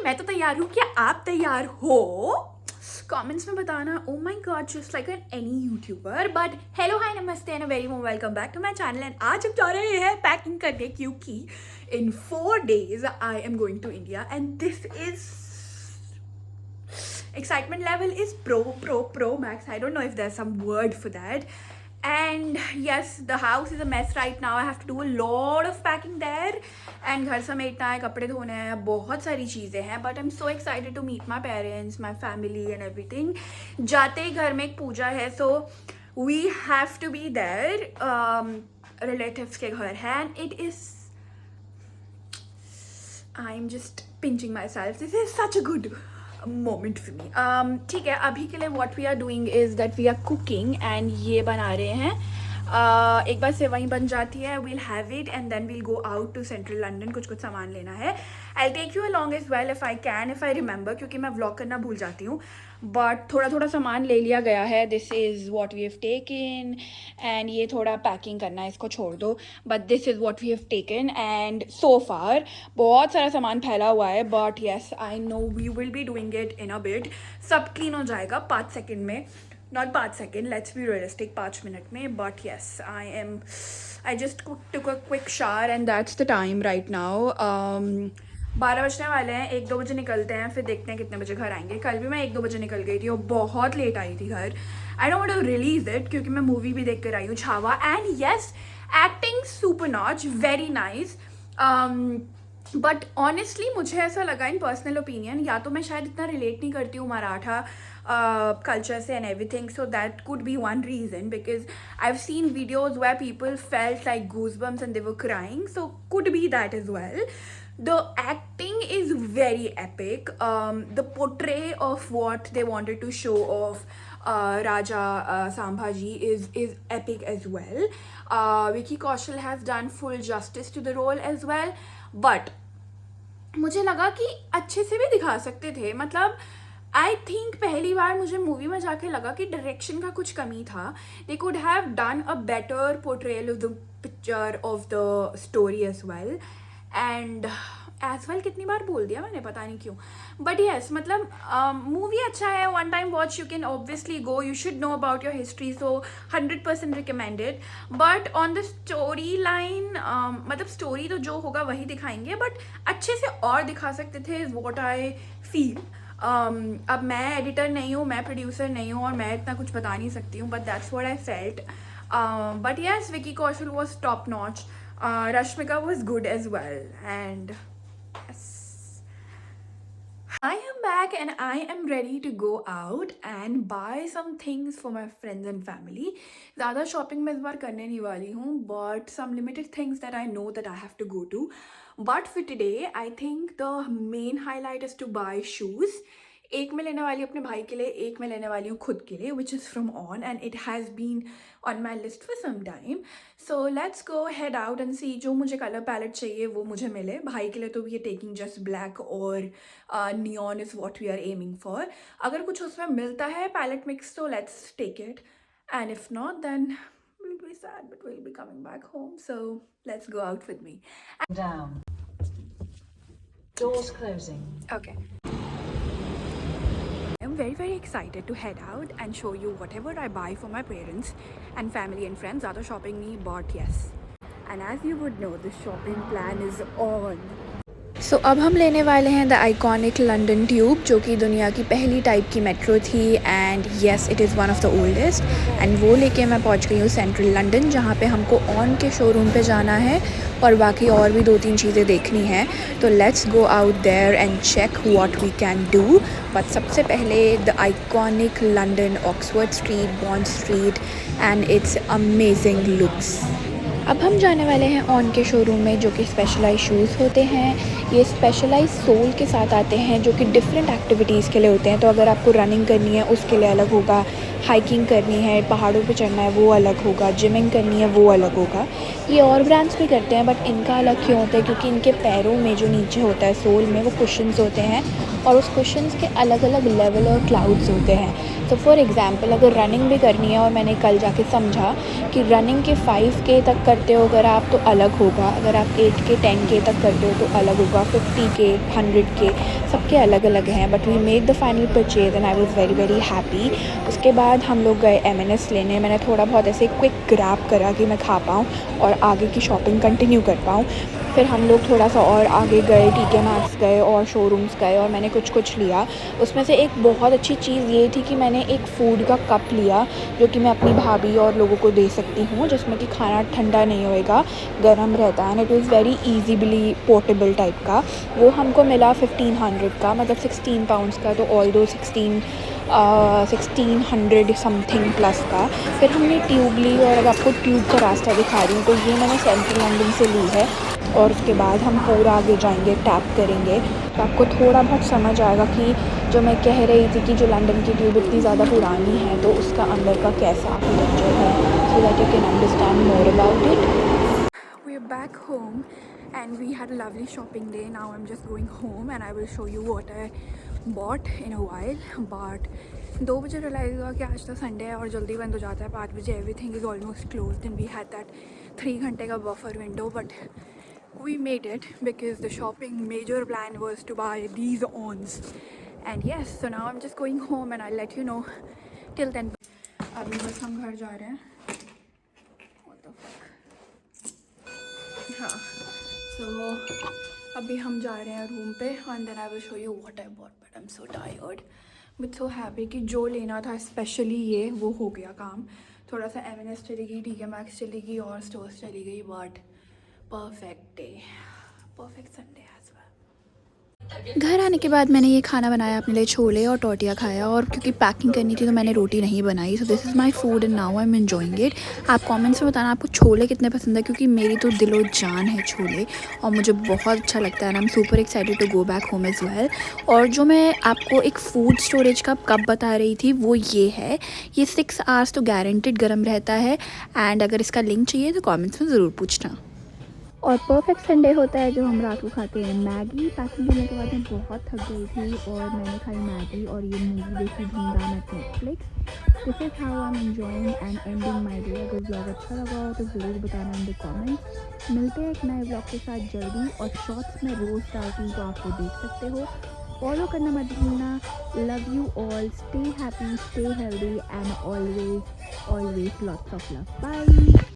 मैं तो तैयार हूँ, क्या आप तैयार हो? कमेंट्स में बताना। Oh my god, just like any YouTuber. But hello, hi, नमस्ते and very warm welcome back to my channel. And आज हम जा रहे हैं पैकिंग करने, क्योंकि in 4 days I am going to India and this is excitement level is pro max. I don't know if there's some word for that. And yes, the house is a mess right now. I have to do a lot of packing there. And घर समेटना है, कपड़े धोने हैं, बहुत सारी चीज़ें हैं. But I'm so excited to meet my parents, my family and everything. जाते ही घर में एक पूजा है, so we have to be there. Relatives के घर है, and it is, I'm just pinching myself. This is such a good moment for me. ठीक है, अभी के लिए what we are doing is that we are cooking and ये बना रहे हैं. एक बार सेवई बन जाती है, we'll have it and then we'll go out to central London. कुछ सामान लेना है. I'll take you along as well if I can, if I remember, क्योंकि मैं vlog करना भूल जाती हूँ. बट थोड़ा सामान ले लिया गया है. This is what we have taken. And ये थोड़ा पैकिंग करना है, इसको छोड़ दो. But this is what we have taken. And so far बहुत सारा सामान फैला हुआ है. But yes, I know we will be doing it in a bit. सब क्लीन हो जाएगा 5 सेकेंड में. Not 5 second, let's be realistic, 5 minute में. But yes, I just took a quick shower and that's the time right now. 12 बजने वाले हैं. 1-2 बजे निकलते हैं, फिर देखते हैं कितने बजे घर आएंगे. कल भी मैं 1-2 बजे निकल गई थी और बहुत लेट आई थी घर. I don't want to release it क्योंकि मैं मूवी भी देख कर आई हूँ, Chhaava. And yes, acting super notch, very nice. But honestly मुझे ऐसा लगा, इन पर्सनल ओपिनियन, या तो मैं शायद इतना रिलेट नहीं करती हूँ मराठा culture से and everything, so that could be one reason, because I've seen videos where people felt like goosebumps and they were crying, so could be that as well. The acting is very epic. The portray of what they wanted to show of Raja Sambhaji is epic as well. Vicky Kaushal has done full justice to the role as well, but मुझे लगा कि अच्छे से भी दिखा सकते थे. मतलब आई थिंक पहली बार मुझे मूवी में जाके लगा कि डायरेक्शन का कुछ कमी था. They could have done a better portrayal of the picture of the story as well. And as well कितनी बार बोल दिया मैंने, पता नहीं क्यों. बट येस, मतलब मूवी अच्छा है. One time watch, you can obviously go. You should know about your history, so 100% recommended. But on the story line, मतलब स्टोरी तो जो होगा वही दिखाएंगे, बट अच्छे से और दिखा सकते थे, इज़ वॉट आई फील. अब मैं एडिटर नहीं हूँ, मैं प्रोड्यूसर नहीं हूँ, और मैं इतना कुछ बता नहीं सकती हूँ, but that's what I felt. But yes, Vicky Kaushal was top notch. Rashmika was good as well. And yes, I am back and I am ready to go out and buy some things for my friends and family. ज़्यादा shopping मैं इस बार करने नहीं वाली हूँ, but some limited things that I know that I have to go to. But for today, I think the main highlight is to buy shoes. एक मैं लेने वाली हूँ अपने भाई के लिए, एक मैं लेने वाली हूँ खुद के लिए, which is from On, and it has been on my list for some time. So let's go head out and see जो मुझे कलर पैलेट चाहिए वो मुझे मिले. भाई के लिए तो we are taking just black और neon is what we are aiming for. अगर कुछ उसमें मिलता है पैलेट मिक्स, तो let's take it, and if not then we'll be sad, but we'll be coming back home. So let's go out with me. Down. Doors closing. Okay. I'm very excited to head out and show you whatever I buy for my parents and family and friends. ज़्यादा shopping नहीं, but yes. And as you would know, the shopping plan is on. So अब हम लेने वाले हैं the iconic London tube, जो कि दुनिया की पहली टाइप की मेट्रो थी. And yes, it is one of the oldest. And वो लेके मैं पहुंच गई हूँ सेंट्रल लंदन, जहाँ पे हमको ऑन के शोरूम पे जाना है और बाकी और भी 2-3 चीज़ें देखनी हैं. तो let's go out there and check what we can do. But सबसे पहले the iconic London, Oxford Street, Bond Street and it's amazing looks. अब हम जाने वाले हैं ऑन के शोरूम में, जो कि स्पेशलाइज शूज़ होते हैं. ये स्पेशलाइज सोल के साथ आते हैं, जो कि डिफरेंट एक्टिविटीज़ के लिए होते हैं. तो अगर आपको रनिंग करनी है उसके लिए अलग होगा, हाइकिंग करनी है, पहाड़ों पे चढ़ना है वो अलग होगा, जिमिंग करनी है वो अलग होगा. ये और ब्रांड्स भी करते हैं, बट इनका अलग क्यों होता है? क्योंकि इनके पैरों में जो नीचे होता है सोल में, वो कुशन्स होते हैं, और उस कुशन्स के अलग अलग लेवल और क्लाउड्स होते हैं. तो फॉर एग्ज़ाम्पल अगर रनिंग भी करनी है, और मैंने कल जाके समझा कि रनिंग के 5K तक करते हो अगर आप तो अलग होगा, अगर आप 8K 10K तक करते हो तो अलग होगा, 50K 100K सबके अलग अलग हैं। But we made the final purchase and I was very very happy. उसके बाद हम लोग गए M&S लेने। मैंने थोड़ा बहुत ऐसे क्विक ग्रैब करा कि मैं खा पाऊँ और आगे की शॉपिंग कंटिन्यू कर पाऊँ। फिर हम लोग थोड़ा सा और आगे गए, TK Maxx गए और शोरूम्स गए, और मैंने कुछ लिया। उसमें से एक बहुत अच्छी चीज़ ये थी कि मैंने एक फ़ूड का कप लिया जो कि मैं अपनी भाभी और लोगों को दे सकती हूँ, जिसमें कि खाना ठंडा नहीं होएगा, गर्म रहता है। And it was very easily portable type का। वो हमको मिला 1500 का, मतलब 16 पाउंड्स का, तो ऑल दो 1600 समथिंग प्लस का। फिर हमने ट्यूब ली, और अब आपको ट्यूब का रास्ता दिखा रही हूँ। तो ये मैंने सेंट्रल लंदन से ली है, और उसके बाद हम पूरा आगे जाएंगे, टैप करेंगे, तो आपको थोड़ा बहुत समझ आएगा कि जो मैं कह रही थी कि जो लंदन की ट्यूब इतनी ज़्यादा पुरानी है तो उसका अंदर का कैसा आर्किटेक्चर है, so that you can understand more about it. We are back home and we had a lovely shopping day. Now I am just going home and I will show you what I bought in a while. But 2 बजे realise हुआ कि आज तो Sunday है और जल्दी बंद हो जाता है। 5 बजे everything is almost closed and we had that 3 घंटे का buffer window, but we made it because the shopping major plan was to buy these ons. And yes, so now I'm just going home and I'll let you know. Till then, अभी बस हम घर जा रहे हैं। What the fuck? हाँ, so अभी हम जा रहे हैं रूम पे, and then I will show you what I bought. But I'm so tired, but so happy कि जो लेना था स्पेशली ये वो हो गया काम। थोड़ा सा M&S चली गई, TK Maxx चली गई और स्टोर्स चली गई, but perfect day, perfect Sunday as well. घर आने के बाद मैंने ये खाना बनाया अपने लिए, छोले और टोटियाँ खाया, और क्योंकि पैकिंग करनी थी तो मैंने रोटी नहीं बनाई। So this is my food and now I am enjoying it. आप कमेंट्स में बताना आपको छोले कितने पसंद है, क्योंकि मेरी तो दिलो जान है छोले, और मुझे बहुत अच्छा लगता है। And I am super excited to go back home as well. और जो मैं आपको एक फ़ूड स्टोरेज का कप बता रही थी वो ये है। ये 6 आवर्स तो गारंटेड गर्म रहता है। एंड अगर इसका लिंक चाहिए तो कमेंट्स में ज़रूर पूछना। और परफेक्ट संडे होता है जो हम रात को खाते हैं मैगी। पैकिंग करने के बाद मैं बहुत थक गई थी और मैंने खाई मैगी और ये मूवी देखी Dhoomdhaam at Netflix. This is how I am enjoying and ending my day. अगर ब्लॉग अच्छा लगा हो तो ज़रूर बताना इन द कमेंट्स। मिलते हैं एक नए ब्लॉग के साथ जल्दी, और शॉर्ट्स में रोज़ डालती हूँ तो आप वो देख सकते हो। फॉलो करना मत भूलना। Love you all, stay happy, stay healthy and always lots of love. Bye.